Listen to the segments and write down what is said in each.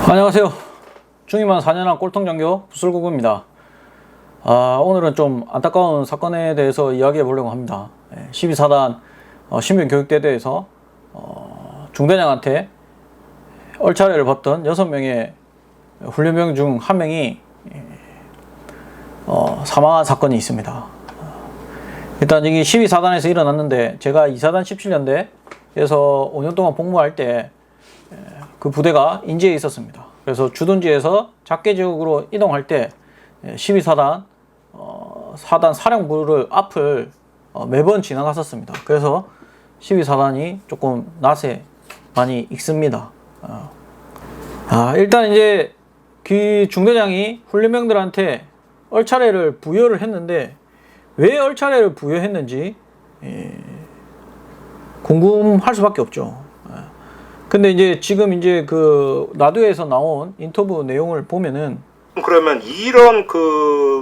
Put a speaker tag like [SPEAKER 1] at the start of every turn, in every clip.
[SPEAKER 1] 안녕하세요. 중위만 4년한 꼴통장교 부술구구입니다. 오늘은 좀 안타까운 사건에 대해서 이야기해 보려고 합니다. 12사단 신병교육대대에서 중대장한테 얼차례를 받던 6명의 훈련병 중 1명이 사망한 사건이 있습니다. 일단 이게 12사단에서 일어났는데, 제가 2사단 17년대에서 5년 동안 복무할 때 그 부대가 인제에 있었습니다. 그래서 주둔지에서 작게 지역으로 이동할 때 12사단 사단 사령부를 앞을 매번 지나갔었습니다. 그래서 12사단이 조금 낯에 많이 익습니다. 일단 이제 그 중대장이 훈련병들한테 얼차례를 부여를 했는데, 왜 얼차례를 부여했는지 궁금할 수밖에 없죠. 근데 이제 지금 이제 그 라디오에서 나온 인터뷰 내용을 보면은,
[SPEAKER 2] 그러면 이런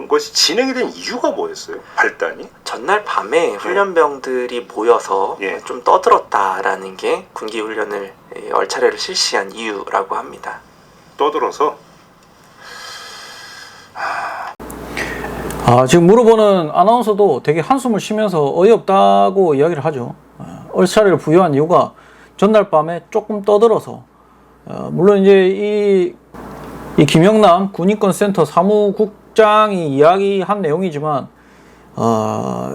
[SPEAKER 2] 것이 진행이 된 이유가 뭐였어요? 발단이?
[SPEAKER 3] 전날 밤에 훈련병들이 모여서 좀 떠들었다라는 게 군기 훈련을 얼차례를 실시한 이유라고 합니다.
[SPEAKER 2] 떠들어서?
[SPEAKER 1] 지금 물어보는 아나운서도 되게 한숨을 쉬면서 어이없다고 이야기를 하죠. 얼차례를 부여한 이유가 전날 밤에 조금 떠들어서, 물론 이제 이 김영남 군인권센터 사무국장이 이야기한 내용이지만,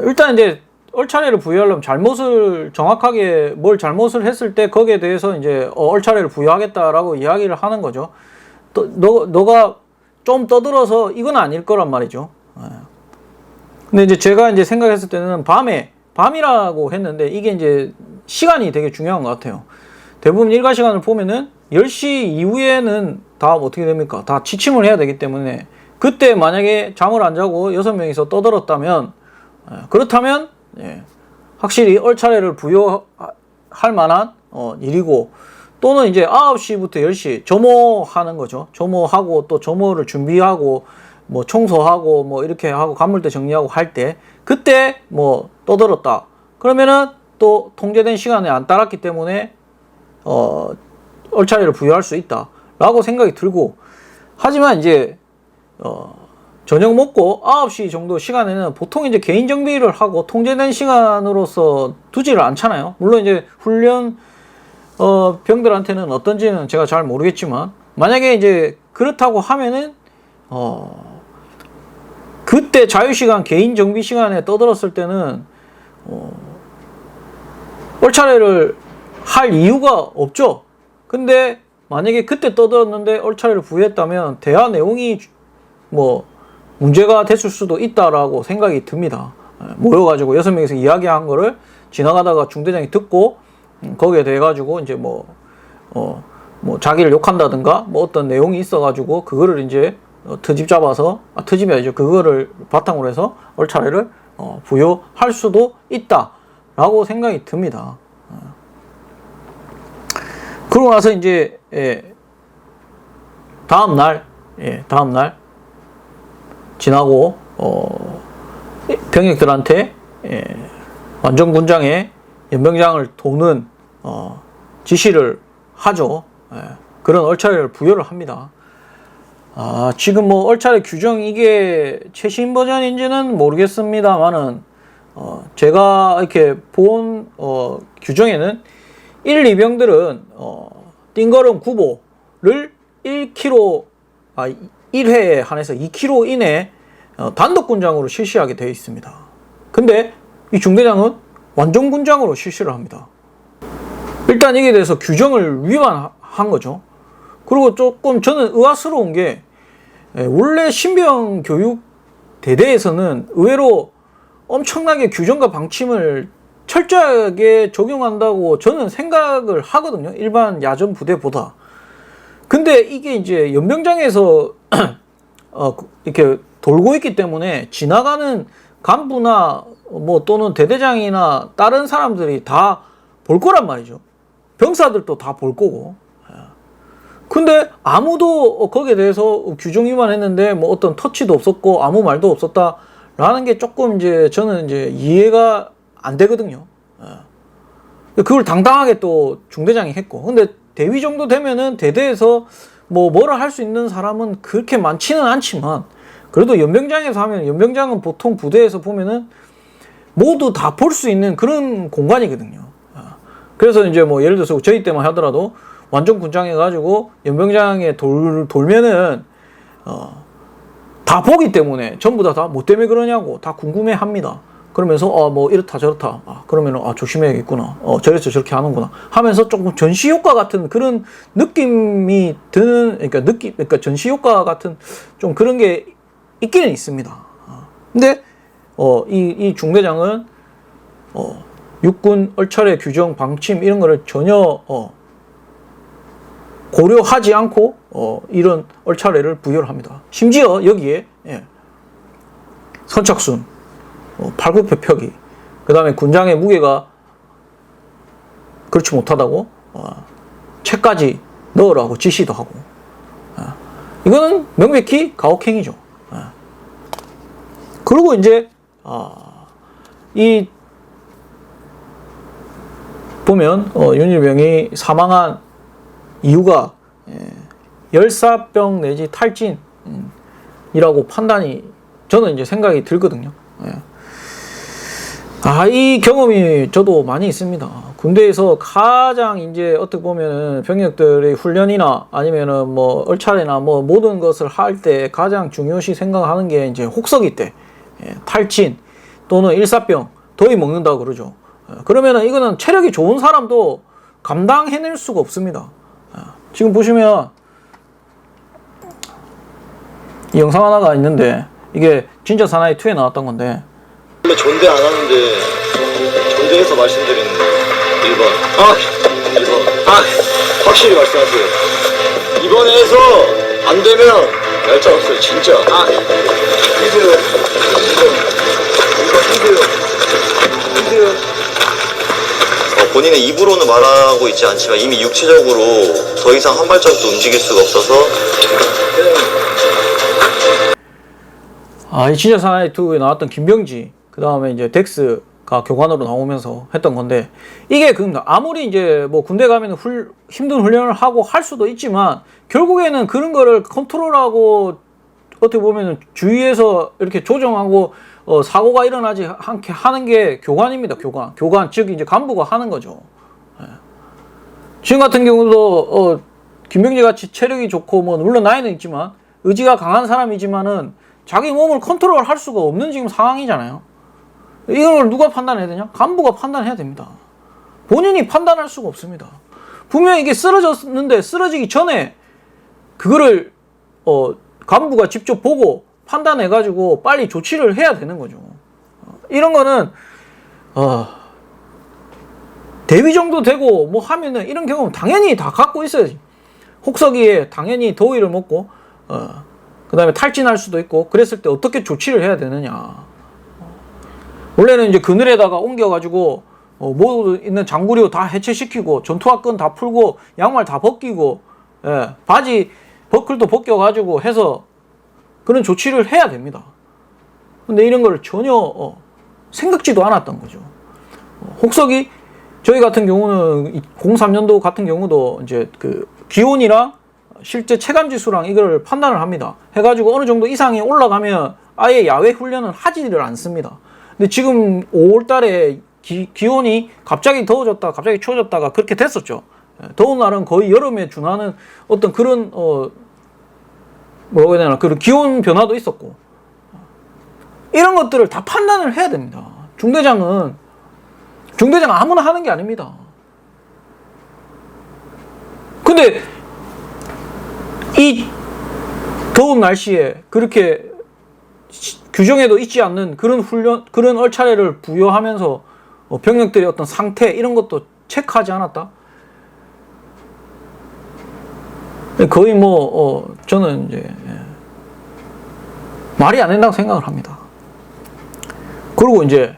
[SPEAKER 1] 일단 이제 얼차례를 부여하려면 정확하게 뭘 잘못을 했을 때 거기에 대해서 이제 얼차례를 부여하겠다라고 이야기를 하는 거죠. 너가 좀 떠들어서 이건 아닐 거란 말이죠. 근데 이제 제가 이제 생각했을 때는 밤이라고 했는데, 이게 이제 시간이 되게 중요한 것 같아요. 대부분 일과 시간을 보면은 10시 이후에는 다 어떻게 됩니까? 다 지침을 해야 되기 때문에, 그때 만약에 잠을 안 자고 6명이서 떠들었다면, 그렇다면 확실히 얼차례를 부여할 만한 일이고, 또는 이제 9시부터 10시 점호하는 거죠. 점호하고 또 점호를 준비하고 뭐 청소하고 뭐 이렇게 하고 간물대 정리하고 할 때, 그때 뭐 떠들었다 그러면은 또 통제된 시간에 안 따랐기 때문에 얼차례를 부여할 수 있다 라고 생각이 들고, 하지만 이제 저녁 먹고 9시 정도 시간에는 보통 이제 개인 정비를 하고 통제된 시간으로서 두지를 않잖아요. 물론 이제 훈련 병들한테는 어떤지는 제가 잘 모르겠지만, 만약에 이제 그렇다고 하면은 그때 자유시간 개인 정비 시간에 떠들었을 때는 얼차례를 할 이유가 없죠. 근데 만약에 그때 떠들었는데 얼차례를 부여했다면 대화 내용이 뭐 문제가 됐을 수도 있다라고 생각이 듭니다. 모여가지고 6명이서 이야기한 거를 지나가다가 중대장이 듣고 거기에 대해 가지고 이제 뭐 자기를 욕한다든가 뭐 어떤 내용이 있어가지고 그거를 이제 트집 잡아서 트집이 아니죠. 그거를 바탕으로 해서 얼차례를 부여할 수도 있다라고 생각이 듭니다. 그러고 나서 이제 다음 날 지나고 병력들한테 완전 군장에 연병장을 도는 지시를 하죠. 그런 얼차례를 부여를 합니다. 지금 뭐 얼차례 규정 이게 최신 버전인지는 모르겠습니다만은 제가 이렇게 본 규정에는 1, 2병들은 띵거름 구보를 1회에 한해서 2km 이내 단독 군장으로 실시하게 되어 있습니다. 근데 이 중대장은 완전 군장으로 실시를 합니다. 일단 이게 대해서 규정을 위반한 거죠. 그리고 조금 저는 의아스러운 게, 원래 신병 교육 대대에서는 의외로 엄청나게 규정과 방침을 철저하게 적용한다고 저는 생각을 하거든요. 일반 야전 부대보다. 근데 이게 이제 연병장에서 이렇게 돌고 있기 때문에 지나가는 간부나 뭐 또는 대대장이나 다른 사람들이 다 볼 거란 말이죠. 병사들도 다 볼 거고. 근데 아무도 거기에 대해서 규정 위반했는데 뭐 어떤 터치도 없었고 아무 말도 없었다라는 게 조금 이제 저는 이제 이해가 안 되거든요. 그걸 당당하게 또 중대장이 했고, 근데 대위 정도 되면은 대대에서 뭐를 할 수 있는 사람은 그렇게 많지는 않지만, 그래도 연병장에서 하면, 연병장은 보통 부대에서 보면은 모두 다 볼 수 있는 그런 공간이거든요. 그래서 이제 뭐 예를 들어서 저희 때만 하더라도 완전 군장해가지고 연병장에 돌면은 다 보기 때문에 전부 다 뭐 때문에 그러냐고 다 궁금해 합니다. 그러면서 뭐 이렇다 저렇다, 그러면은 조심해야겠구나, 저래서 저렇게 하는구나 하면서 조금 전시 효과 같은 그런 느낌이 드는, 그러니까 전시 효과 같은 좀 그런 게 있기는 있습니다. 근데 이 중대장은 육군 얼차례 규정 방침 이런 거를 전혀 고려하지 않고 이런 얼차례를 부여를 합니다. 심지어 여기에 선착순, 팔굽혀 펴기, 그 다음에 군장의 무게가 그렇지 못하다고 채까지 넣으라고 지시도 하고, 이거는 명백히 가혹행위죠. 그리고 이제 이 보면 윤일병이 사망한 이유가 열사병 내지 탈진이라고 판단이 저는 이제 생각이 들거든요. 이 경험이 저도 많이 있습니다. 군대에서 가장 이제 어떻게 보면은 병력들의 훈련이나 아니면은 뭐 얼차례나 뭐 모든 것을 할 때 가장 중요시 생각하는 게 이제 혹서기 때 탈진 또는 일사병, 더위 먹는다고 그러죠. 그러면은 이거는 체력이 좋은 사람도 감당해낼 수가 없습니다. 지금 보시면 이 영상 하나가 있는데 이게 진짜 사나이 2에 나왔던 건데,
[SPEAKER 4] 존대 안 하는데 존대해서 말씀드리는 1번 1번 확실히 말씀하세요. 이번에 해서 안 되면 날짜 없어요 진짜. 힘세요. 본인의 입으로는 말하고 있지 않지만 이미 육체적으로 더 이상 한 발짝도 움직일 수가 없어서
[SPEAKER 1] 이 진짜 사나이 2에 나왔던 김병지, 그 다음에 이제 덱스가 교관으로 나오면서 했던 건데, 이게 그겁니다. 아무리 이제 뭐 군대 가면 힘든 훈련을 하고 할 수도 있지만 결국에는 그런 거를 컨트롤하고 어떻게 보면 주위에서 이렇게 조정하고 사고가 일어나지 않게 하는 게 교관입니다. 교관 즉 이제 간부가 하는 거죠. 지금 같은 경우도 김병지 같이 체력이 좋고 뭐 물론 나이는 있지만 의지가 강한 사람이지만은 자기 몸을 컨트롤할 수가 없는 지금 상황이잖아요. 이걸 누가 판단해야 되냐? 간부가 판단해야 됩니다. 본인이 판단할 수가 없습니다. 분명히 이게 쓰러졌는데 쓰러지기 전에 그거를 간부가 직접 보고 판단해가지고 빨리 조치를 해야 되는 거죠. 이런 거는 대위 정도 되고 뭐 하면은 이런 경험은 당연히 다 갖고 있어야지. 혹서기에 당연히 더위를 먹고 그 다음에 탈진할 수도 있고 그랬을 때 어떻게 조치를 해야 되느냐. 원래는 이제 그늘에다가 옮겨가지고 모두 있는 장구류 다 해체시키고 전투화끈 다 풀고 양말 다 벗기고 바지 버클도 벗겨가지고 해서 그런 조치를 해야 됩니다. 근데 이런 걸 전혀 생각지도 않았던 거죠. 혹서기 저희 같은 경우는 03년도 같은 경우도 이제 그 기온이랑 실제 체감 지수랑 이걸 판단을 합니다. 해가지고 어느 정도 이상이 올라가면 아예 야외 훈련을 하지를 않습니다. 근데 지금 5월 달에 기온이 갑자기 더워졌다가 갑자기 추워졌다가 그렇게 됐었죠. 더운 날은 거의 여름에 준하는 어떤 그런 뭐라고 해야 되나, 그런 기온 변화도 있었고, 이런 것들을 다 판단을 해야 됩니다. 중대장은 아무나 하는 게 아닙니다. 근데 이 더운 날씨에 그렇게 규정에도 있지 않는 그런 훈련, 그런 얼차례를 부여하면서 병력들의 어떤 상태 이런 것도 체크하지 않았다? 거의 뭐 저는 이제 말이 안 된다고 생각을 합니다. 그리고 이제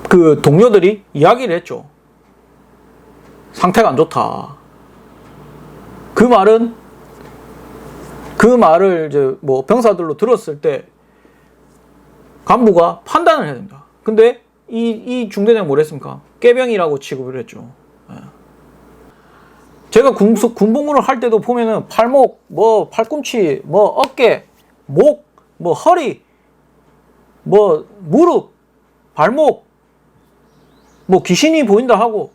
[SPEAKER 1] 그 동료들이 이야기를 했죠. 상태가 안 좋다. 그 말을 이제 뭐 병사들로 들었을 때 간부가 판단을 해야 됩니다. 근데 이 중대장 뭐랬습니까? 깨병이라고 취급을 했죠. 제가 군복무를 할 때도 보면은 팔목, 뭐 팔꿈치, 뭐 어깨, 목, 뭐 허리, 뭐 무릎, 발목, 뭐 귀신이 보인다 하고,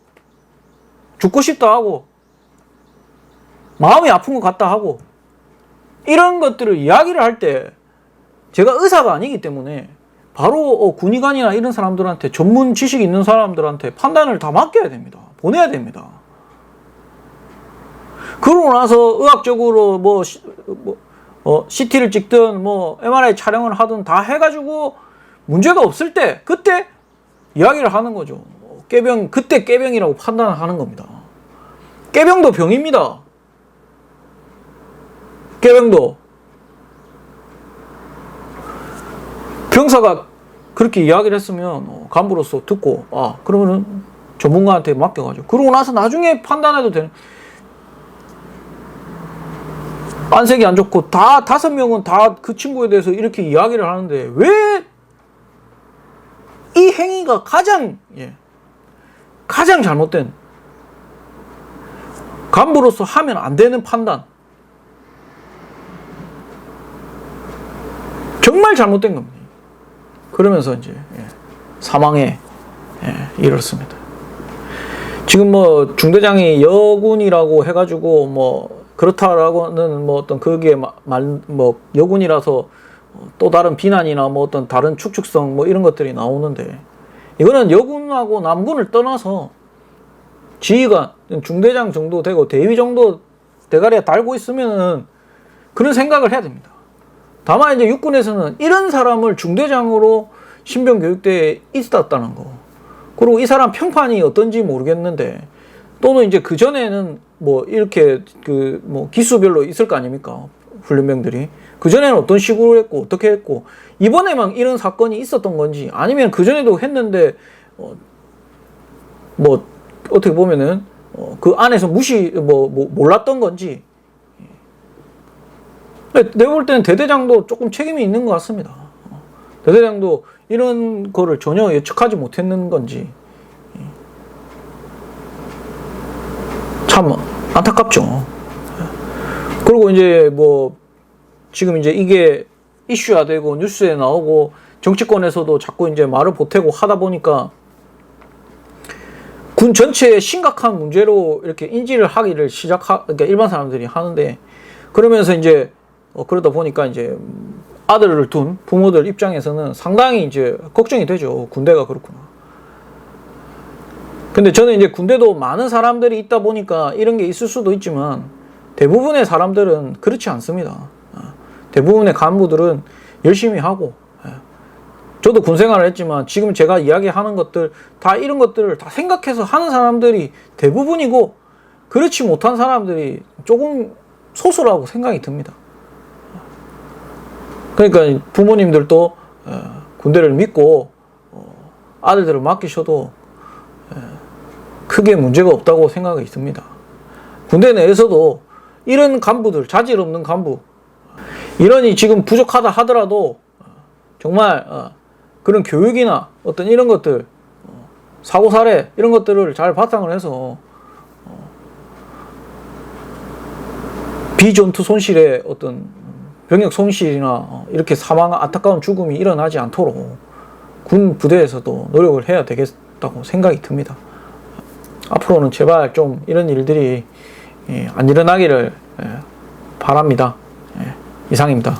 [SPEAKER 1] 죽고 싶다 하고, 마음이 아픈 것 같다 하고, 이런 것들을 이야기를 할 때 제가 의사가 아니기 때문에 바로 군의관이나 이런 사람들한테, 전문 지식이 있는 사람들한테 판단을 다 맡겨야 됩니다. 보내야 됩니다. 그러고 나서 의학적으로 CT를 찍든 뭐 MRI 촬영을 하든 다 해가지고 문제가 없을 때 그때 이야기를 하는 거죠. 그때 깨병이라고 판단을 하는 겁니다. 깨병도 병입니다. 깨병도. 병사가 그렇게 이야기를 했으면 간부로서 듣고, 그러면은 전문가한테 맡겨가지고, 그러고 나서 나중에 판단해도 되는. 안색이 안 좋고 다 5명은 다 그 친구에 대해서 이렇게 이야기를 하는데 왜 이 행위가 가장 잘못된, 간부로서 하면 안 되는 판단, 정말 잘못된 겁니다. 그러면서 이제 사망에 이르렀습니다. 지금 뭐 중대장이 여군이라고 해가지고 뭐 그렇다라고는 뭐 어떤 거기에 뭐 여군이라서 또 다른 비난이나 뭐 어떤 다른 축축성 뭐 이런 것들이 나오는데, 이거는 여군하고 남군을 떠나서 지휘관, 중대장 정도 되고 대위 정도 대가리에 달고 있으면은 그런 생각을 해야 됩니다. 다만 이제 육군에서는 이런 사람을 중대장으로 신병교육대에 있었다는 거, 그리고 이 사람 평판이 어떤지 모르겠는데, 또는 이제 그 전에는 뭐 이렇게 뭐 기수별로 있을 거 아닙니까? 훈련병들이. 그 전에는 어떤 식으로 했고, 어떻게 했고, 이번에만 이런 사건이 있었던 건지, 아니면 그 전에도 했는데, 뭐, 어떻게 보면은, 그 안에서 몰랐던 건지. 내가 볼 때는 대대장도 조금 책임이 있는 것 같습니다. 대대장도 이런 거를 전혀 예측하지 못했는 건지. 참 안타깝죠. 그리고 이제 뭐 지금 이제 이게 이슈화 되고 뉴스에 나오고 정치권에서도 자꾸 이제 말을 보태고 하다 보니까 군 전체에 심각한 문제로 이렇게 인지를 하기를 그러니까 일반 사람들이 하는데, 그러면서 이제 그러다 보니까 이제 아들을 둔 부모들 입장에서는 상당히 이제 걱정이 되죠. 군대가 그렇구나. 근데 저는 이제 군대도 많은 사람들이 있다 보니까 이런 게 있을 수도 있지만, 대부분의 사람들은 그렇지 않습니다. 대부분의 간부들은 열심히 하고, 저도 군 생활을 했지만 지금 제가 이야기하는 것들 다 이런 것들을 다 생각해서 하는 사람들이 대부분이고, 그렇지 못한 사람들이 조금 소수라고 생각이 듭니다. 그러니까 부모님들도 군대를 믿고 아들들을 맡기셔도 크게 문제가 없다고 생각이 듭니다. 군대 내에서도 이런 간부들, 자질 없는 간부, 이런이 지금 부족하다 하더라도 정말 그런 교육이나 어떤 이런 것들, 사고 사례 이런 것들을 잘 바탕을 해서 비전투 손실의 어떤 병력 손실이나 이렇게 안타까운 죽음이 일어나지 않도록 군 부대에서도 노력을 해야 되겠다고 생각이 듭니다. 앞으로는 제발 좀 이런 일들이 안 일어나기를 바랍니다. 이상입니다.